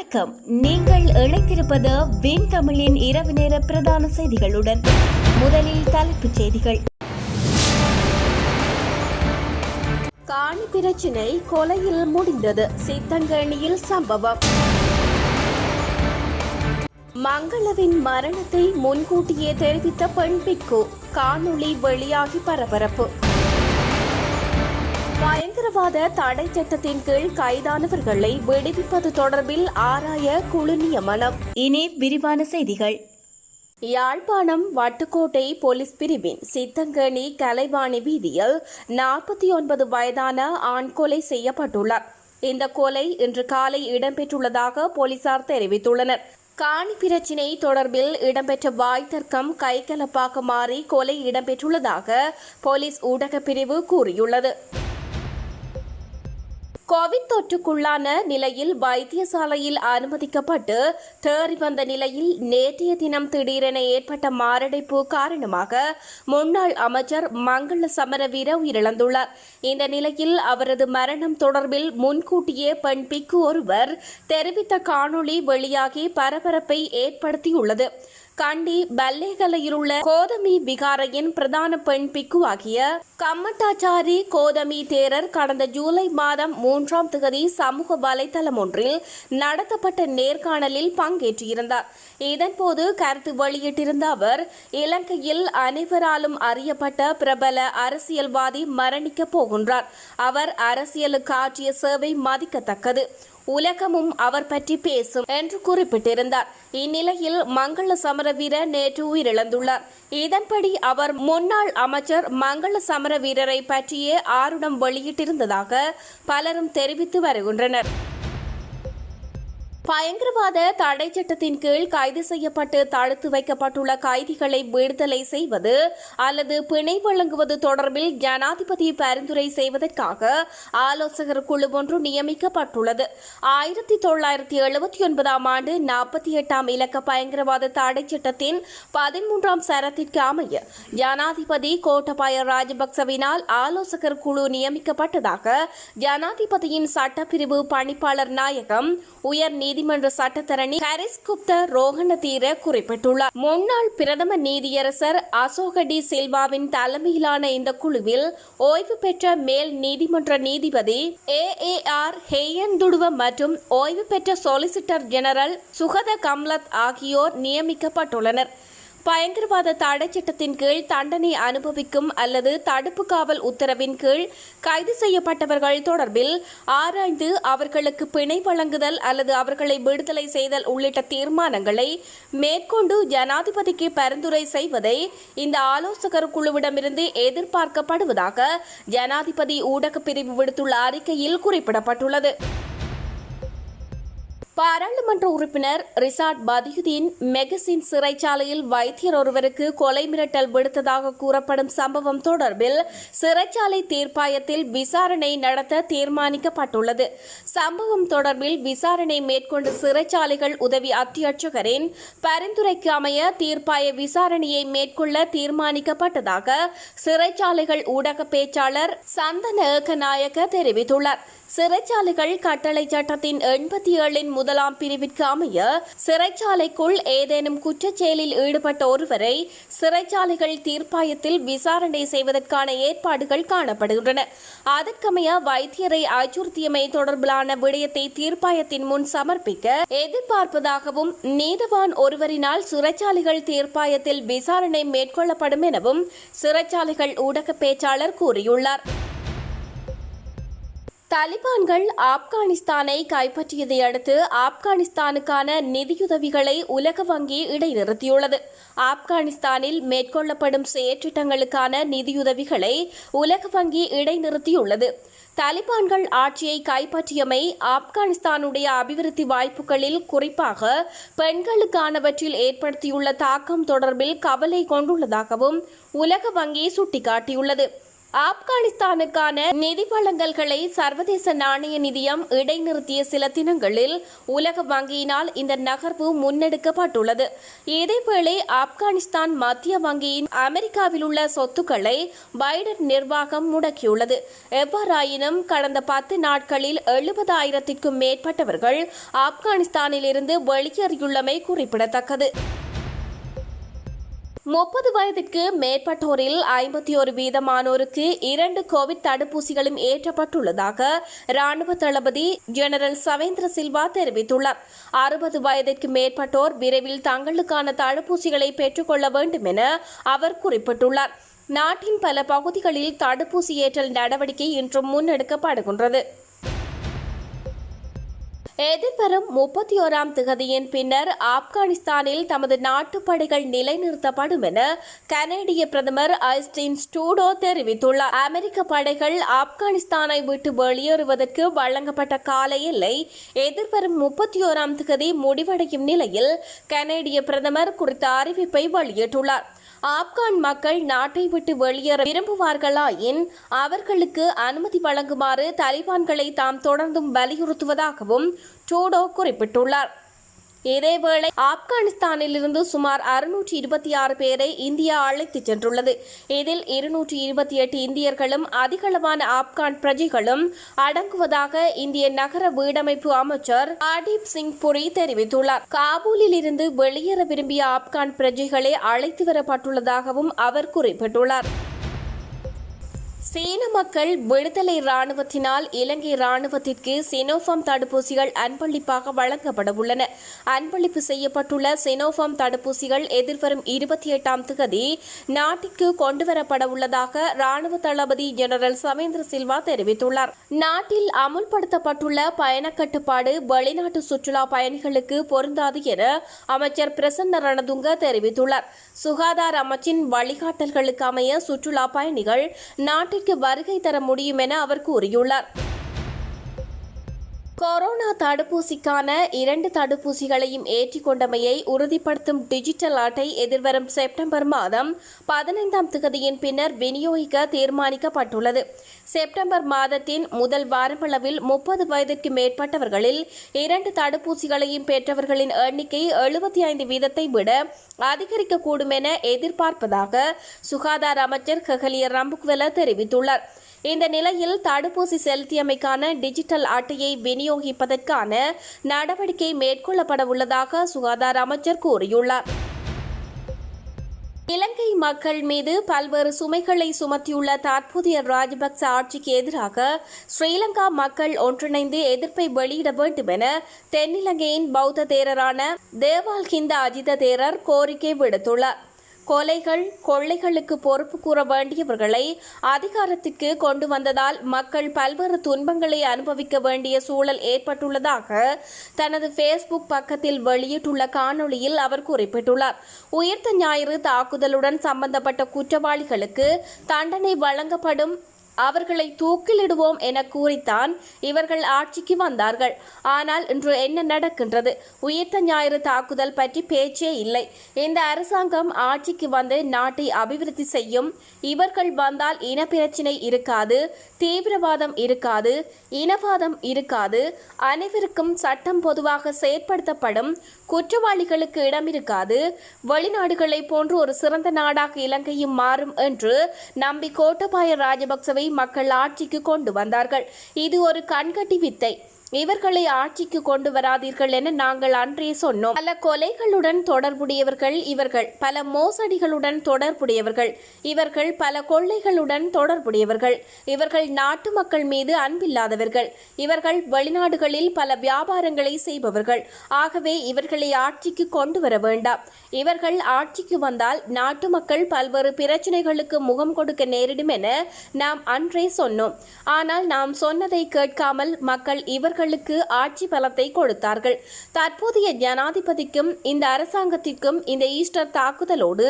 வணக்கம். நீங்கள் இணைந்திருப்பது வின் தமிழின் இரவு நேர பிரதான செய்திகளுடன். முதலில் தலைப்புச் செய்திகள். காணி பிரச்சினை கொலையில் முடிந்தது. சித்தங்கணியில் சம்பவம். மங்களவின் மரணத்தை முன்கூட்டியே தெரிவித்த பெண் பிக்கு. காணொளி வெளியாகி பரபரப்பு. பயங்கரவாத தடை சட்டத்தின் கீழ் கைதானவர்களை விடுவிப்பது தொடர்பில் ஆராய குழு நியமனம். இனி விரிவான செய்திகள். யாழ்ப்பாணம் வட்டுக்கோட்டை போலீஸ் பிரிவின் சித்தங்கணி கலைவாணி வீதியில் 49 வயதான ஆண் கொலை செய்யப்பட்டுள்ளார். இந்த கொலை இன்று காலை இடம்பெற்றுள்ளதாக போலீசார் தெரிவித்துள்ளனர். காணி பிரச்சினை தொடர்பில் இடம்பெற்ற வாய் தர்க்கம் கைகலப்பாக மாறி கொலை இடம்பெற்றுள்ளதாக போலீஸ் ஊடகப் பிரிவு கூறியுள்ளது. கோவிட் தொற்றுக்குள்ளான நிலையில் வைத்தியசாலையில் அனுமதிக்கப்பட்டு தேறி வந்த நிலையில் நேற்றைய தினம் திடீரென ஏற்பட்ட மாரடைப்பு காரணமாக முன்னாள் அமைச்சர் மங்கள சமரவீர உயிரிழந்துள்ளார். இந்த நிலையில் அவரது மரணம் தொடர்பில் முன்கூட்டியே பெண் பிக்கு ஒருவர் தெரிவித்த காணொளி வெளியாகி பரபரப்பை ஏற்படுத்தியுள்ளது. கண்டி பல்லேகலையில் உள்ள கோதமி விகாரையின் பிரதான பெண் பிக்குவாகிய கம்மட்டாச்சாரி கோதமி தேரர் கடந்த ஜூலை மாதம் 3ஆம் தேதி சமூக வலைதளம் ஒன்றில் நடத்தப்பட்ட நேர்காணலில் பங்கேற்றிருந்தார். இதன்போது கருத்து வெளியிட்டிருந்த அவர், இலங்கையில் அனைவராலும் அறியப்பட்ட பிரபல அரசியல்வாதி மரணிக்கப் போகின்றார். அவர் அரசியலுக்கு ஆற்றிய சேவை மதிக்கத்தக்கது. உலகமும் அவர் பற்றி பேசும் என்று குறிப்பிட்டிருந்தார். இந்நிலையில் மங்கள சமரவீர நேற்று உயிரிழந்துள்ளார். இதன்படி அவர் முன்னாள் அமைச்சர் மங்கள சமரவீரரை பற்றியே ஆருடம் வெளியிட்டிருந்ததாக பலரும் தெரிவித்து வருகின்றனர். பயங்கரவாத தடை சட்டத்தின் கீழ் கைது செய்யப்பட்டு தடுத்து வைக்கப்பட்டுள்ள கைதிகளை விடுதலை செய்வது அல்லது பிணை வழங்குவது தொடர்பில் ஜனாதிபதி பரிந்துரை செய்வதற்காக ஆலோசகர் குழு ஒன்று நியமிக்கப்பட்டுள்ளது. 1979ஆம் ஆண்டு 48ஆம் இலக்க பயங்கரவாத தடை சட்டத்தின் 13ஆம் சரத்திற்கு அமைய ஜனாதிபதி கோட்டபாய ராஜபக்சவினால் ஆலோசகர் குழு நியமிக்கப்பட்டதாக ஜனாதிபதியின் சட்டப்பிரிவு பணிப்பாளர் நாயகம் உயர் நீதிமன்ற சட்டத்தரணி ஹரிஸ் குப்த ரோஹணதீர குறிப்பிட்டுள்ளார். முன்னாள் பிரதம நீதியரசர் அசோக டி சில்வாவின் தலைமையிலான இந்த குழுவில் ஓய்வு பெற்ற மேல் நீதிமன்ற நீதிபதி AAR ஹேயந்துடுவ மற்றும் ஓய்வு பெற்ற சொலிசிட்டர் ஜெனரல் சுகத கம்லத் ஆகியோர் நியமிக்கப்பட்டுள்ளனர். பயங்கரவாத தடை சட்டத்தின் கீழ் தண்டனை அனுபவிக்கும் அல்லது தடுப்பு காவல் உத்தரவின் கீழ் கைது செய்யப்பட்டவர்கள் தொடர்பில் ஆராய்ந்து அவர்களுக்கு பிணை வழங்குதல் அல்லது அவர்களை விடுதலை செய்தல் உள்ளிட்ட தீர்மானங்களை மேற்கொண்டு ஜனாதிபதிக்கு பரிந்துரை செய்வதை இந்த ஆலோசகர் குழுவிடமிருந்து எதிர்பார்க்கப்படுவதாக ஜனாதிபதி ஊடகப் பிரிவு விடுத்துள்ள அறிக்கையில் குறிப்பிடப்பட்டுள்ளது. பாராளுமன்ற உறுப்பினர் ரிசாட் பதியுதீன் மெகசின் சிறைச்சாலையில் வைத்தியர் ஒருவருக்கு கொலை மிரட்டல் விடுத்ததாக கூறப்படும் சம்பவம் தொடர்பில் சிறைச்சாலை தீர்ப்பாயத்தில் விசாரணை நடத்த தீர்மானிக்கப்பட்டுள்ளது. சம்பவம் தொடர்பில் விசாரணை மேற்கொண்ட சிறைச்சாலைகள் உதவி அத்தியட்சகரின் பரிந்துரைக்கு அமைய தீர்ப்பாய விசாரணையை மேற்கொள்ள தீர்மானிக்கப்பட்டதாக சிறைச்சாலைகள் ஊடக பேச்சாளர் சந்தன ஏகநாயக்க தெரிவித்துள்ளார். சிறைச்சாலைகள் கட்டளை சட்டத்தின் 87 முதலாம் பிரிவிற்கு அமைய சிறைச்சாலைக்குள் ஏதேனும் குற்றச்செயலில் ஈடுபட்ட ஒருவரை சிறைச்சாலைகள் தீர்ப்பாயத்தில் விசாரணை செய்வதற்கான ஏற்பாடுகள் காணப்படுகின்றன. அதற்கமைய வைத்தியரை அச்சுறுத்தியமை தொடர்பிலான விடயத்தை தீர்ப்பாயத்தின் முன் சமர்ப்பிக்க எதிர்பார்ப்பதாகவும் நீதவான் ஒருவரினால் சிறைச்சாலைகள் தீர்ப்பாயத்தில் விசாரணை மேற்கொள்ளப்படும் எனவும் சிறைச்சாலைகள் ஊடக பேச்சாளர் கூறியுள்ளார். தாலிபான்கள் ஆப்கானிஸ்தானை கைப்பற்றியதை அடுத்து ஆப்கானிஸ்தானுக்கான நிதியுதவிகளை உலக வங்கி இடைநிறுத்தியுள்ளது. ஆப்கானிஸ்தானில் மேற்கொள்ளப்படும் செயற்றிட்டங்களுக்கான நிதியுதவிகளை உலக வங்கி இடைநிறுத்தியுள்ளது. தாலிபான்கள் ஆட்சியை கைப்பற்றியமை ஆப்கானிஸ்தானுடைய அபிவிருத்தி வாய்ப்புகளில் குறிப்பாக பெண்களுக்கானவற்றில் ஏற்படுத்தியுள்ள தாக்கம் தொடர்பில் கவலை கொண்டுள்ளதாகவும் உலக வங்கி சுட்டிக்காட்டியுள்ளது. ஆப்கானிஸ்தானுக்கான நிதி வழங்கல்களை சர்வதேச நாணய நிதியம் இடைநிறுத்திய சில தினங்களில் உலக வங்கியினால் இந்த நகர்வு முன்னெடுக்கப்பட்டுள்ளது. இதேவேளை ஆப்கானிஸ்தான் மத்திய வங்கியின் அமெரிக்காவில் உள்ள சொத்துக்களை பைடன் நிர்வாகம் முடக்கியுள்ளது. எவ்வாறாயினும் கடந்த 10 நாட்களில் 70,000க்கும் மேற்பட்டவர்கள் ஆப்கானிஸ்தானில் இருந்து வெளியேறியுள்ளமை குறிப்பிடத்தக்கது. 30 வயதிற்கு மேற்பட்டோரில் 51% 2 கோவிட் தடுப்பூசிகளும் ஏற்றப்பட்டுள்ளதாக ராணுவ தளபதி ஜெனரல் சவேந்திர சில்வா தெரிவித்துள்ளார். 60 வயதிற்கு மேற்பட்டோர் விரைவில் தங்களுக்கான தடுப்பூசிகளை பெற்றுக்கொள்ள வேண்டும் என அவர் குறிப்பிட்டுள்ளார். நாட்டின் பல பகுதிகளில் தடுப்பூசி ஏற்றல் நடவடிக்கை இன்றும் முன்னெடுக்கப்படுகின்றது. எதிர்வரும் 31ஆம் திகதியின் பின்னர் ஆப்கானிஸ்தானில் தமது நாட்டு படைகள் நிலைநிறுத்தப்படும் என கனேடிய பிரதமர் ஜஸ்டின் ட்ரூடோ தெரிவித்துள்ளார். அமெரிக்க படைகள் ஆப்கானிஸ்தானை விட்டு வெளியேறுவதற்கு வழங்கப்பட்ட கால எல்லை எதிர்வரும் 31ஆம் திகதி முடிவடையும் நிலையில் கனேடிய பிரதமர் குறித்த அறிவிப்பை வெளியிட்டுள்ளார். ஆப்கான் மக்கள் நாட்டை விட்டு வெளியேற விரும்புவார்களாயின் அவர்களுக்கு அனுமதி வழங்குமாறு தலிபான்களை தாம் தொடர்ந்தும் வலியுறுத்துவதாகவும் ட்ரூடோ குறிப்பிட்டுள்ளார். இதேவேளை ஆப்கானிஸ்தானிலிருந்து சுமார் 626 பேரை இந்தியா அழைத்துச் சென்றுள்ளது. இதில் 228 இந்தியர்களும் அதிகளவான ஆப்கான் பிரஜைகளும் அடங்குவதாக இந்திய நகர வீடமைப்பு அமைச்சர் ஹர்தீப் சிங் புரி தெரிவித்துள்ளார். காபூலில் இருந்து வெளியேற விரும்பிய ஆப்கான் பிரஜைகளே அழைத்து வரப்பட்டுள்ளதாகவும் அவர் குறிப்பிட்டுள்ளார். சீன மக்கள் விடுதலை ராணுவத்தினால் இலங்கை ராணுவத்திற்கு சினோஃபார்ம் தடுப்பூசிகள் அன்பளிப்பாக வழங்கப்பட உள்ளன. அன்பளிப்பு செய்யப்பட்டுள்ள சினோஃபார்ம் தடுப்பூசிகள் எதிர்வரும் 28ஆம் திகதி நாட்டிற்கு கொண்டுவரப்பட உள்ளதாக ராணுவ தளபதி ஜெனரல் சவேந்திர சில்வா தெரிவித்துள்ளார். நாட்டில் அமுல்படுத்தப்பட்டுள்ள பயண கட்டுப்பாடு வெளிநாட்டு சுற்றுலா பயணிகளுக்கு பொருந்தாது என அமைச்சர் பிரசன்ன ரணதுங்க தெரிவித்துள்ளார். சுகாதார அமைச்சின் வழிகாட்டல்களுக்கு அமைய சுற்றுலா பயணிகள் நாட்டிற்கு வருகை தர முடியும் என அவர் கூறியுள்ளார். கொரோனா தடுப்பூசிக்கான 2 தடுப்பூசிகளையும் ஏற்றிக்கொண்டமையை உறுதிப்படுத்தும் டிஜிட்டல் அட்டை எதிர்வரும் செப்டம்பர் மாதம் 15ஆம் திகதியின் பின்னர் விநியோகிக்க தீர்மானிக்கப்பட்டுள்ளது. செப்டம்பர் மாதத்தின் முதல் வாரமளவில் 30 வயதிற்கு மேற்பட்டவர்களில் 2 தடுப்பூசிகளையும் பெற்றவர்களின் எண்ணிக்கை 75% விட அதிகரிக்கக்கூடும் என எதிர்பார்ப்பதாக சுகாதார அமைச்சர் கெஹலிய ரம்புக்வெல தெரிவித்துள்ளார். இந்த நிலையில் தடுப்பூசி செலுத்தியமைக்கான டிஜிட்டல் அட்டையை விநியோகிப்பதற்கான நடவடிக்கை மேற்கொள்ளப்பட உள்ளதாக சுகாதார அமைச்சர் கூறியுள்ளார். இலங்கை மக்கள் மீது பல்வேறு சுமைகளை சுமத்தியுள்ள தற்போதைய ராஜபக்ச ஆட்சிக்கு எதிராக ஸ்ரீலங்கா மக்கள் ஒன்றிணைந்து எதிர்ப்பை வெளியிட வேண்டும் என தென்னிலங்கையின் பௌத்த தேரரான தேவால்கிந்த அஜித தேரர் கோரிக்கை விடுத்துள்ளார். கொலைகள் கொள்ளைகளுக்கு பொறுப்பு கூற வேண்டியவர்களை அதிகாரத்திற்கு கொண்டு வந்ததால் மக்கள் பல்வேறு துன்பங்களை அனுபவிக்க வேண்டிய சூழல் ஏற்பட்டுள்ளதாக தனது ஃபேஸ்புக் பக்கத்தில் வெளியிட்டுள்ள காணொளியில் அவர் குறிப்பிட்டுள்ளார். உயிர்த்த ஞாயிறு தாக்குதலுடன் சம்பந்தப்பட்ட குற்றவாளிகளுக்கு தண்டனை வழங்கப்படும், அவர்களை தூக்கிலிடுவோம் என கூறித்தான் இவர்கள் ஆட்சிக்கு வந்தார்கள். ஆனால் இன்று என்ன நடக்கின்றது? உயிர்த்த ஞாயிறு தாக்குதல் பற்றி பேச்சே இல்லை. இந்த அரசாங்கம் ஆட்சிக்கு வந்து நாட்டை அபிவிருத்தி செய்யும். இவர்கள் வந்தால் இனப்பிரச்சினை இருக்காது, தீவிரவாதம் இருக்காது, இனவாதம் இருக்காது, அனைவருக்கும் சட்டம் பொதுவாக செயற்படுத்தப்படும், குற்றவாளிகளுக்கு இடம் இருக்காது, வெளிநாடுகளை போன்று ஒரு சிறந்த நாடாக இலங்கையும் மாறும் என்று நம்பி கோட்டபாய ராஜபக்சவை மக்கள் ஆட்சிக்கு கொண்டு வந்தார்கள். இது ஒரு கண்கட்டி வித்தை. இவர்களை ஆட்சிக்கு கொண்டு வராதீர்கள் என நாங்கள் அன்றே சொன்னோம். பல கொலைகளுடன் தொடர்புடையவர்கள் இவர்கள், பல மோசடிகளுடன் தொடர்புடையவர்கள் இவர்கள், பல கொள்ளைகளுடன் தொடர்புடையவர்கள் இவர்கள், நாட்டு மக்கள் மீது அன்பில்லாதவர்கள் இவர்கள், வெளிநாடுகளில் பல வியாபாரங்களை செய்பவர்கள். ஆகவே இவர்களை ஆட்சிக்கு கொண்டு வர வேண்டாம். இவர்கள் ஆட்சிக்கு வந்தால் நாட்டு மக்கள் பல்வேறு பிரச்சனைகளுக்கு முகம் கொடுக்க நேரிடும் என நாம் அன்றே சொன்னோம். ஆனால் நாம் சொன்னதை கேட்காமல் மக்கள் இவர்களுக்கு ஆட்சி பலத்தை கொடுத்தார்கள். தற்போதைய ஜனாதிபதிக்கும் இந்த அரசாங்கத்திற்கும் இந்த ஈஸ்டர் தாக்குதலோடு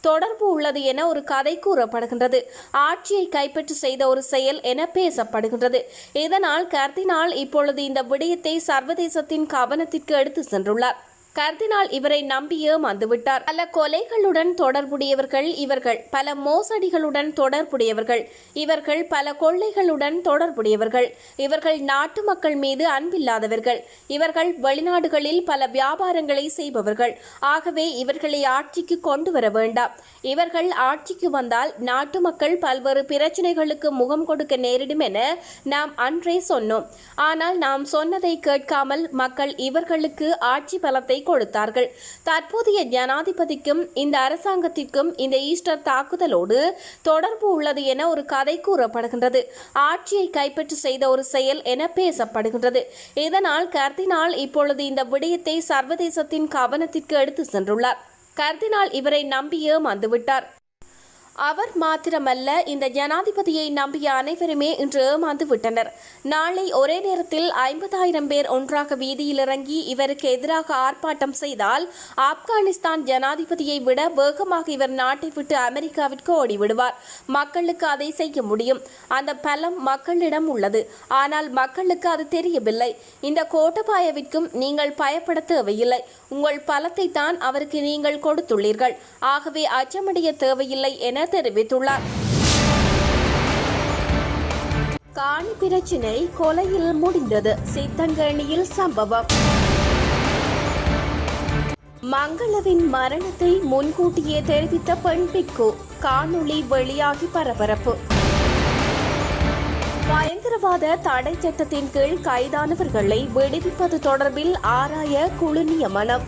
தொடர்பு உள்ளது என ஒரு கதை கூறப்படுகின்றது. ஆட்சியை கைப்பற்றி செய்த ஒரு செயல் என பேசப்படுகின்றது. இதனால் கர்தினால் இப்பொழுது இந்த விடயத்தை சர்வதேசத்தின் கவனத்திற்கு எடுத்து சென்றுள்ளார். கர்தினால் இவரை நம்பி ஏமாந்துவிட்டார். பல கொலைகளுடன் தொடர்புடையவர்கள் இவர்கள், பல மோசடிகளுடன் தொடர்புடையவர்கள் இவர்கள், பல கொள்ளைகளுடன் தொடர்புடையவர்கள் இவர்கள், நாட்டு மக்கள் மீது அன்பில்லாதவர்கள் இவர்கள், வெளிநாடுகளில் பல வியாபாரங்களை செய்பவர்கள். ஆகவே இவர்களை ஆட்சிக்கு கொண்டு வர வேண்டாம். இவர்கள் ஆட்சிக்கு வந்தால் நாட்டு மக்கள் பல்வேறு பிரச்சனைகளுக்கு முகம் கொடுக்க நேரிடும் என நாம் அன்றே சொன்னோம். ஆனால் நாம் சொன்னதை கேட்காமல் மக்கள் இவர்களுக்கு ஆட்சி பலத்தை கொடுத்தார்கள். தற்போதைய ஜனாதிபதிக்கும் இந்த அரசாங்கத்திற்கும் இந்த ஈஸ்டர் தாக்குதலோடு தொடர்பு உள்ளது என ஒரு கதை கூறப்படுகின்றது. ஆட்சியை கைப்பற்றி செய்த ஒரு செயல் என பேசப்படுகின்றது. இதனால் கர்தினால் இப்பொழுது இந்த விடயத்தை சர்வதேசத்தின் கவனத்திற்கு எடுத்து சென்றுள்ளார். கர்தினால் இவரை நம்பி ஏமாந்துவிட்டார். அவர் மாத்திரமல்ல, இந்த ஜனாதிபதியை நம்பிய அனைவருமே இன்று ஏமாந்து விட்டனர். நாளை ஒரே நேரத்தில் 50,000 பேர் ஒன்றாக வீதியில் இறங்கி இவருக்கு எதிராக ஆர்ப்பாட்டம் செய்தால் ஆப்கானிஸ்தான் ஜனாதிபதியை விட வேகமாக இவர் நாட்டை விட்டு அமெரிக்காவிற்கு ஓடிவிடுவார். மக்களுக்கு அதை செய்ய முடியும். அந்த பலம் மக்களிடம் உள்ளது. ஆனால் மக்களுக்கு அது தெரியவில்லை. இந்த கோட்டபாயவிற்கும் நீங்கள் பயப்பட தேவையில்லை. உங்கள் பலத்தை தான் அவருக்கு நீங்கள் கொடுத்துள்ளீர்கள். ஆகவே அச்சமடைய தேவையில்லை என தெரிவித்துள்ளார். காணி பிரச்சினை கொலையில் முடிந்தது. சித்தங்கேணியில் சம்பவம். மங்களவின் மரணத்தை முன்கூட்டியே தெரிவித்த பெண் பிக்கு, காணொளி வெளியாகி பரபரப்பு. பயங்கரவாத தடை சட்டத்தின் கீழ் கைதானவர்களை விடுவிப்பது தொடர்பில் ஆராய குழு நியமனம்.